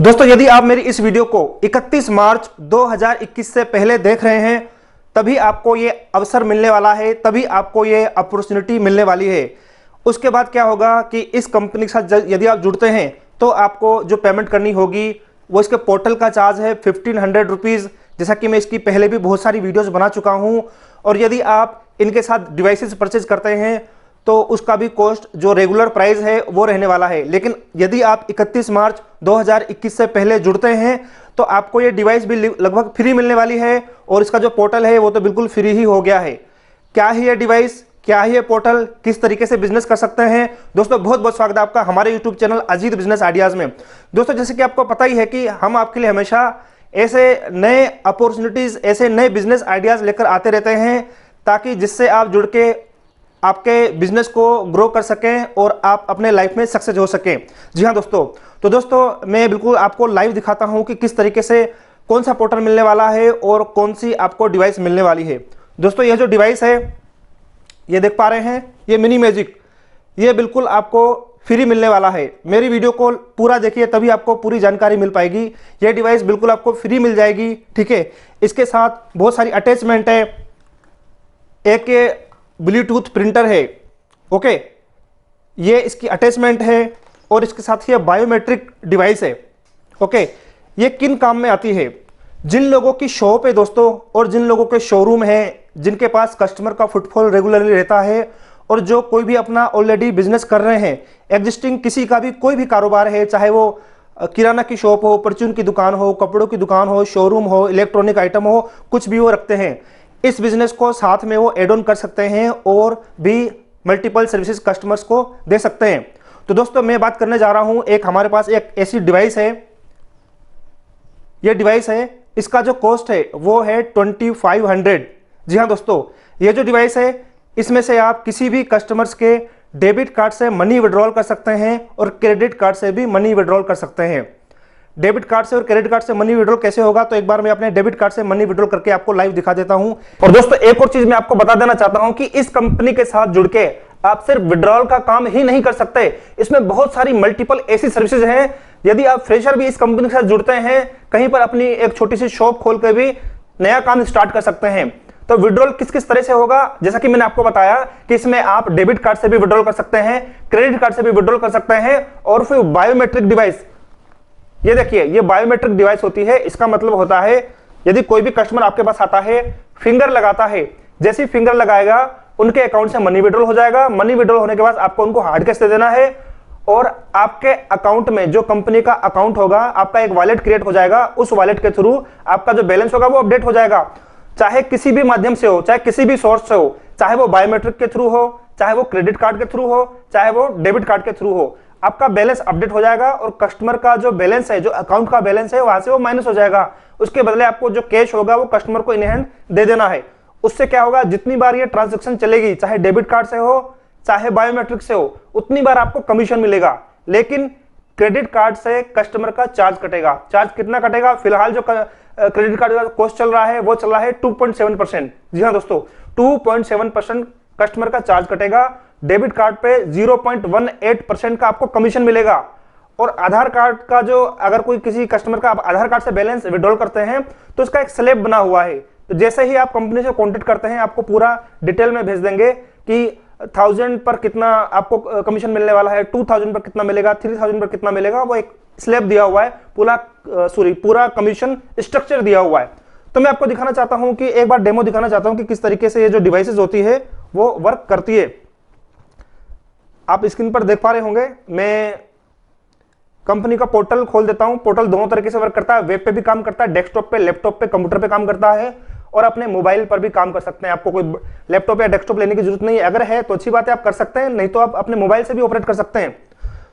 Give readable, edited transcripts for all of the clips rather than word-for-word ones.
दोस्तों यदि आप मेरी इस वीडियो को 31 मार्च 2021 से पहले देख रहे हैं तभी आपको ये अवसर मिलने वाला है, तभी आपको ये अपॉर्चुनिटी मिलने वाली है। उसके बाद क्या होगा कि इस कंपनी के साथ यदि आप जुड़ते हैं तो आपको जो पेमेंट करनी होगी वो इसके पोर्टल का चार्ज है 1500 रुपीज़, जैसा कि मैं इसकी पहले भी बहुत सारी वीडियोस बना चुका हूं। और यदि आप इनके साथ डिवाइसेस परचेज करते हैं तो उसका भी कॉस्ट जो रेगुलर प्राइस है वो रहने वाला है। लेकिन यदि आप 31 मार्च 2021 से पहले जुड़ते हैं तो आपको ये डिवाइस भी लगभग फ्री मिलने वाली है और इसका जो पोर्टल है वो तो बिल्कुल फ्री ही हो गया है। क्या है ये डिवाइस, क्या है ये पोर्टल, किस तरीके से बिजनेस कर सकते हैं। दोस्तों बहुत बहुत स्वागत है आपका हमारे YouTube channel Ajit business ideas में। दोस्तों जैसे कि आपको पता ही है कि हम आपके लिए हमेशा ऐसे नए अपॉर्चुनिटीज़, ऐसे नए बिजनेस आइडियाज़ लेकर आते रहते हैं ताकि जिससे आप जुड़ के आपके बिजनेस को ग्रो कर सकें और आप अपने लाइफ में सक्सेस हो सकें। जी हाँ दोस्तों, तो दोस्तों मैं बिल्कुल आपको लाइव दिखाता हूं कि किस तरीके से कौन सा पोर्टल मिलने वाला है और कौन सी आपको डिवाइस मिलने वाली है। दोस्तों यह जो डिवाइस है ये देख पा रहे हैं, ये मिनी मैजिक, ये बिल्कुल आपको फ्री मिलने वाला है। मेरी वीडियो को पूरा देखिए तभी आपको पूरी जानकारी मिल पाएगी। ये डिवाइस बिल्कुल आपको फ्री मिल जाएगी, ठीक है। इसके साथ बहुत सारी अटैचमेंट है, एक ब्लूटूथ प्रिंटर है, ओके, ये इसकी अटैचमेंट है और इसके साथ ही बायोमेट्रिक डिवाइस है, ओके। ये किन काम में आती है? जिन लोगों की शॉप है दोस्तों और जिन लोगों के शोरूम है, जिनके पास कस्टमर का फुटफॉल रेगुलरली रहता है और जो कोई भी अपना ऑलरेडी बिजनेस कर रहे हैं, एग्जिस्टिंग किसी का भी कोई भी कारोबार है, चाहे वो किराना की शॉप हो, परचून की दुकान हो, कपड़ों की दुकान हो, शोरूम हो, इलेक्ट्रॉनिक आइटम हो, कुछ भी वो रखते हैं, इस बिजनेस को साथ में वो एड ऑन कर सकते हैं और भी मल्टीपल सर्विसेज कस्टमर्स को दे सकते हैं। तो दोस्तों मैं बात करने जा रहा हूं, एक हमारे पास एक ऐसी डिवाइस है, ये डिवाइस है, इसका जो कॉस्ट है वो है 2500। जी हाँ दोस्तों, ये जो डिवाइस है इसमें से आप किसी भी कस्टमर्स के डेबिट कार्ड से मनी विड्रॉल कर सकते हैं और क्रेडिट कार्ड से भी मनी विड्रॉल कर सकते हैं। डेबिट कार्ड से और क्रेडिट कार्ड से मनी विड्रॉल कैसे होगा, तो एक बार मैं अपने डेबिट कार्ड से मनी विड्रॉल करके आपको लाइव दिखा देता हूं। और दोस्तों एक और चीज मैं आपको बता देना चाहता हूं कि इस कंपनी के साथ जुड़ के आप सिर्फ विड्रॉल का काम ही नहीं कर सकते, इसमें बहुत सारी मल्टीपल ऐसी सर्विसेज हैं। यदि आप फ्रेशर भी इस कंपनी के साथ जुड़ते हैं, कहीं पर अपनी एक छोटी सी शॉप खोल के भी नया काम स्टार्ट कर सकते हैं। तो विड्रॉल किस किस तरह से होगा, जैसा कि मैंने आपको बताया कि इसमें आप डेबिट कार्ड से भी विड्रॉल कर सकते हैं, क्रेडिट कार्ड से भी विड्रॉल कर सकते हैं। और फिर बायोमेट्रिक डिवाइस, ये देखिए, ये बायोमेट्रिक डिवाइस होती है। इसका मतलब होता है यदि कोई भी कस्टमर आपके पास आता है, फिंगर लगाता है, जैसे ही फिंगर लगाएगा उनके अकाउंट से मनी विड्रॉल हो जाएगा। मनी विड्रॉल होने के बाद आपको उनको हार्ड कैश दे देना है और आपके अकाउंट में जो कंपनी का अकाउंट होगा, आपका एक वॉलेट क्रिएट हो जाएगा। उस वॉलेट के थ्रू आपका जो बैलेंस होगा वो अपडेट हो जाएगा, चाहे किसी भी माध्यम से हो, चाहे किसी भी सोर्स से हो, चाहे वो बायोमेट्रिक के थ्रू हो, चाहे वो क्रेडिट कार्ड के थ्रू हो, चाहे वो डेबिट कार्ड के थ्रू हो, आपका बैलेंस अपडेट हो जाएगा और कस्टमर का जो बैलेंस है, जो अकाउंट का बैलेंस है, वहां से वो माइनस हो जाएगा। उसके बदले आपको जो कैश होगा वो कस्टमर को इन हैंड दे देना है। उससे क्या होगा, जितनी बार ये ट्रांजैक्शन चलेगी, चाहे डेबिट कार्ड से हो चाहे बायोमेट्रिक से हो, उतनी बार आपको कमीशन मिलेगा। लेकिन क्रेडिट कार्ड से कस्टमर का चार्ज कटेगा। चार्ज कितना कटेगा? फिलहाल जो क्रेडिट कार्ड का कॉस्ट चल रहा है वो चल रहा है 2.7%। जी हाँ दोस्तों, 2.7% कस्टमर का चार्ज कटेगा। डेबिट कार्ड पे 0.18% का आपको कमीशन मिलेगा। और आधार कार्ड का जो, अगर कोई किसी कस्टमर का आप आधार कार्ड से बैलेंस विड्रॉल करते हैं तो इसका एक स्लैब बना हुआ है। तो जैसे ही आप कंपनी से कॉन्टेक्ट करते हैं, आपको पूरा डिटेल में भेज देंगे कि 1000 पर कितना आपको कमीशन मिलने वाला है, 2000 पर कितना मिलेगा, 3000 पर कितना मिलेगा, वो एक स्लैब दिया हुआ है, पूरा कमीशन स्ट्रक्चर दिया हुआ है। तो मैं आपको दिखाना चाहता हूं कि एक बार डेमो दिखाना चाहता हूं कि किस तरीके से ये जो डिवाइसेस होती है वो वर्क करती है। आप स्क्रीन पर देख पा रहे होंगे, मैं कंपनी का पोर्टल खोल देता हूं। पोर्टल दोनों तरीके से वर्क करता है, वेब पे भी काम करता है, डेस्कटॉप पे, लैपटॉप पे, कंप्यूटर पे काम करता है और अपने मोबाइल पर भी काम कर सकते हैं। आपको कोई लैपटॉप या डेस्कटॉप लेने की जरूरत नहीं है, अगर है तो अच्छी बात है, आप कर सकते हैं, नहीं तो आप अपने मोबाइल से भी ऑपरेट कर सकते हैं।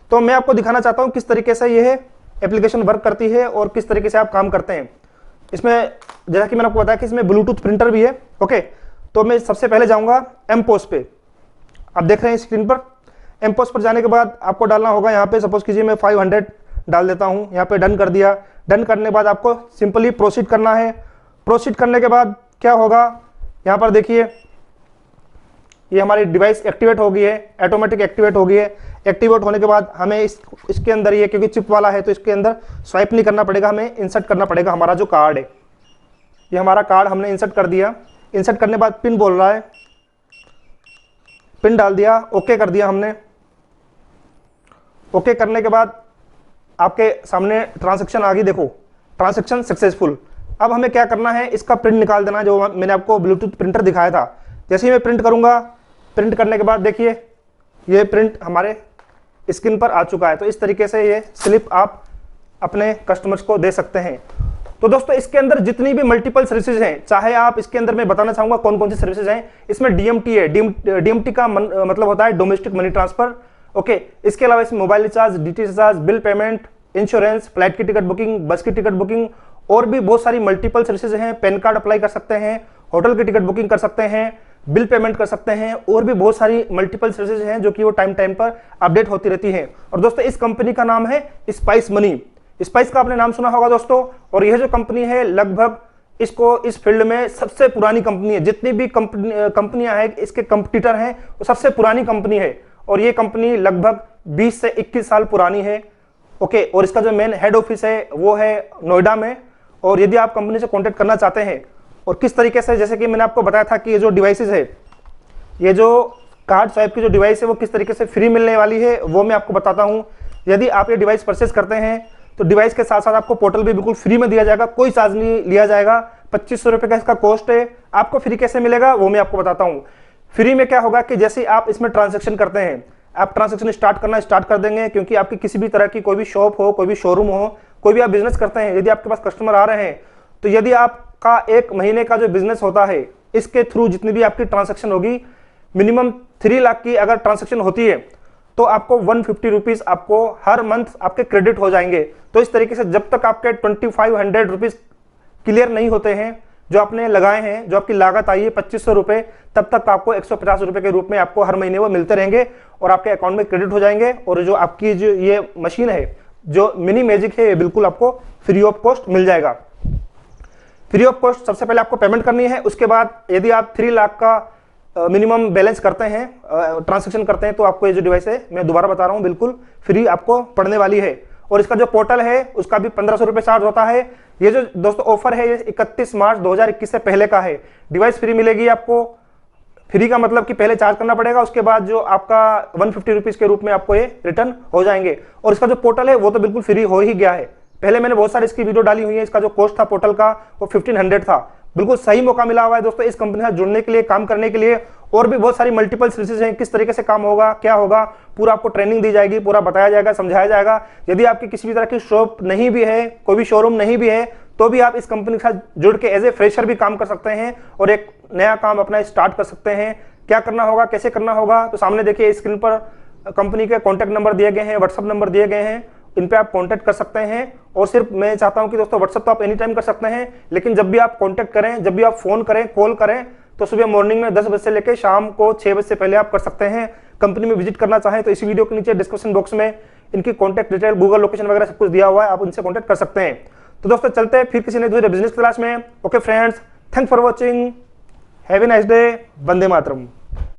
तो मैं आपको दिखाना चाहता हूं किस तरीके से यह एप्लीकेशन वर्क करती है और किस तरीके से आप काम करते हैं। इसमें जैसा कि मैंने आपको बताया कि इसमें ब्लूटूथ प्रिंटर भी है, ओके। तो मैं सबसे पहले जाऊंगा एमपोस पे, आप देख रहे हैं स्क्रीन पर। एमपोस पर जाने के बाद आपको डालना होगा, यहाँ पे सपोज कीजिए मैं 500 डाल देता हूँ, यहाँ पे डन कर दिया। डन करने के बाद आपको सिंपली प्रोसीड करना है। प्रोसीड करने के बाद क्या होगा, यहाँ पर देखिए ये हमारी डिवाइस एक्टिवेट हो गई है, ऑटोमेटिक एक्टिवेट हो गई है। एक्टिवेट होने के बाद हमें इसके अंदर ये, क्योंकि चिप वाला है तो इसके अंदर स्वाइप नहीं करना पड़ेगा, हमें इंसर्ट करना पड़ेगा हमारा जो कार्ड है। ये हमारा कार्ड हमने इंसर्ट कर दिया। इंसर्ट करने के बाद पिन बोल रहा है, पिन डाल दिया, ओके कर दिया हमने। ओके करने के बाद आपके सामने ट्रांजैक्शन आ गई, देखो ट्रांजैक्शन सक्सेसफुल। अब हमें क्या करना है, इसका प्रिंट निकाल देना, जो मैंने आपको ब्लूटूथ प्रिंटर दिखाया था। जैसे ही मैं प्रिंट करूंगा, प्रिंट करने के बाद देखिए ये प्रिंट हमारे स्क्रीन पर आ चुका है। तो इस तरीके से ये स्लिप आप अपने कस्टमर्स को दे सकते हैं। तो दोस्तों इसके अंदर जितनी भी मल्टीपल सर्विसेज हैं, चाहे आप इसके अंदर मैं बताना चाहूंगा कौन कौन सी सर्विसेज हैं। इसमें डीएमटी है, डीएमटी का मतलब होता है डोमेस्टिक मनी ट्रांसफर। ओके, इसके अलावा इसमें mobile recharge, DTH recharge, bill payment, insurance, flight की टिकट बुकिंग, बस की टिकट बुकिंग, और भी बहुत सारी मल्टीपल सर्विसेज हैं। पैन कार्ड अप्लाई कर सकते हैं, होटल की टिकट बुकिंग कर सकते हैं, बिल पेमेंट कर सकते हैं, और भी बहुत सारी मल्टीपल सर्विसेज हैं जो कि वो टाइम टाइम पर अपडेट होती रहती हैं। और दोस्तों इस कंपनी का नाम है स्पाइस मनी। स्पाइस का आपने नाम सुना होगा दोस्तों। और यह जो कंपनी है लगभग इसको इस फील्ड में सबसे पुरानी कंपनी है। जितनी भी कंपनियां हैं इसके कंपटीटर हैं, वो सबसे पुरानी कंपनी है। और ये कंपनी लगभग 20 से 21 साल पुरानी है। ओके, और इसका जो मेन हेड ऑफिस है वो है नोएडा में। और यदि आप कंपनी से कॉन्टेक्ट करना चाहते हैं और किस तरीके से, जैसे कि मैंने आपको बताया था कि ये जो डिवाइसेस है, ये जो कार्ड स्वाइप की जो डिवाइस है वो किस तरीके से फ्री मिलने वाली है, वो मैं आपको बताता हूँ। यदि आप ये डिवाइस परचेस करते हैं तो डिवाइस के साथ साथ आपको पोर्टल भी बिल्कुल फ्री में दिया जाएगा, कोई चार्ज नहीं लिया जाएगा। 2500 रुपये का इसका कॉस्ट है। आपको फ्री कैसे मिलेगा वो मैं आपको बताता हूँ। फ्री में क्या होगा कि जैसे आप इसमें ट्रांजेक्शन करते हैं, आप ट्रांजेक्शन स्टार्ट कर देंगे, क्योंकि आपकी किसी भी तरह की कोई भी शॉप हो, कोई भी शोरूम हो, कोई भी आप बिजनेस करते हैं, यदि आपके पास कस्टमर आ रहे हैं, तो यदि आपका 1 महीने का जो बिजनेस होता है, इसके थ्रू जितनी भी आपकी ट्रांजेक्शन होगी, मिनिमम 3 लाख की अगर ट्रांजेक्शन होती है तो आपको 150 रुपीज आपको हर मंथ आपके क्रेडिट हो जाएंगे। तो इस तरीके से जब तक आपके 2500 रुपीज क्लियर नहीं होते हैं, जो आपने लगाए हैं, जो आपकी लागत आई है 2500 रुपए, तब तक आपको 150 रुपए के रूप में आपको हर महीने वो मिलते रहेंगे और आपके अकाउंट में क्रेडिट हो जाएंगे। और जो आपकी जो ये मशीन है, जो मिनी मैजिक है, ये बिल्कुल आपको फ्री ऑफ कॉस्ट मिल जाएगा। फ्री ऑफ कॉस्ट सबसे पहले आपको पेमेंट करनी है। उसके बाद यदि आप 3 लाख का मिनिमम बैलेंस करते हैं, ट्रांजैक्शन करते हैं, तो आपको ये जो डिवाइस है, मैं दोबारा बता रहा हूं, बिल्कुल फ्री आपको पड़ने वाली है। और इसका जो पोर्टल है उसका भी 1500 रुपये चार्ज होता है। ये जो दोस्तों ऑफर है ये 31 मार्च 2021 से पहले का है। डिवाइस फ्री मिलेगी आपको। फ्री का मतलब कि पहले चार्ज करना पड़ेगा, उसके बाद जो आपका 150 रुपीज के रूप में आपको ये रिटर्न हो जाएंगे। और इसका जो पोर्टल है वो तो बिल्कुल फ्री हो ही गया है। पहले मैंने बहुत सारी इसकी वीडियो डाली हुई है। इसका जो कॉस्ट था पोर्टल का वो 1500 था। बिल्कुल सही मौका मिला हुआ है दोस्तों इस कंपनी से जुड़ने के लिए, काम करने के लिए। और भी बहुत सारी मल्टीपल सर्विसेज हैं, किस तरीके से काम होगा, क्या होगा, पूरा आपको ट्रेनिंग दी जाएगी, पूरा बताया जाएगा, समझाया जाएगा। यदि आपकी किसी भी तरह की शॉप नहीं भी है, कोई भी शोरूम नहीं भी है, तो भी आप इस कंपनी के साथ जुड़ के एज ए फ्रेशर भी काम कर सकते हैं और एक नया काम अपना स्टार्ट कर सकते हैं। क्या करना होगा, कैसे करना होगा, तो सामने देखिए स्क्रीन पर कंपनी के कॉन्टैक्ट नंबर दिए गए हैं, व्हाट्सअप नंबर दिए गए हैं, इन पे आप कांटेक्ट कर सकते हैं। और सिर्फ मैं चाहता हूं कि दोस्तों व्हाट्सअप तो आप एनी टाइम कर सकते हैं, लेकिन जब भी आप कांटेक्ट करें, जब भी आप फोन करें, कॉल करें, तो सुबह मॉर्निंग में 10 बजे से लेकर शाम को 6 बजे से पहले आप कर सकते हैं। कंपनी में विजिट करना चाहें तो इसी वीडियो के नीचे डिस्क्रिप्शन बॉक्स में इनकी कॉन्टैक्ट डिटेल, गूगल लोकेशन वगैरह सब कुछ दिया हुआ है, आप उनसे कॉन्टैक्ट कर सकते हैं। तो दोस्तों चलते हैं फिर किसी ने दूसरे बिजनेस क्लास में। Okay friends, thanks for watching, have a nice day, Vande Mataram.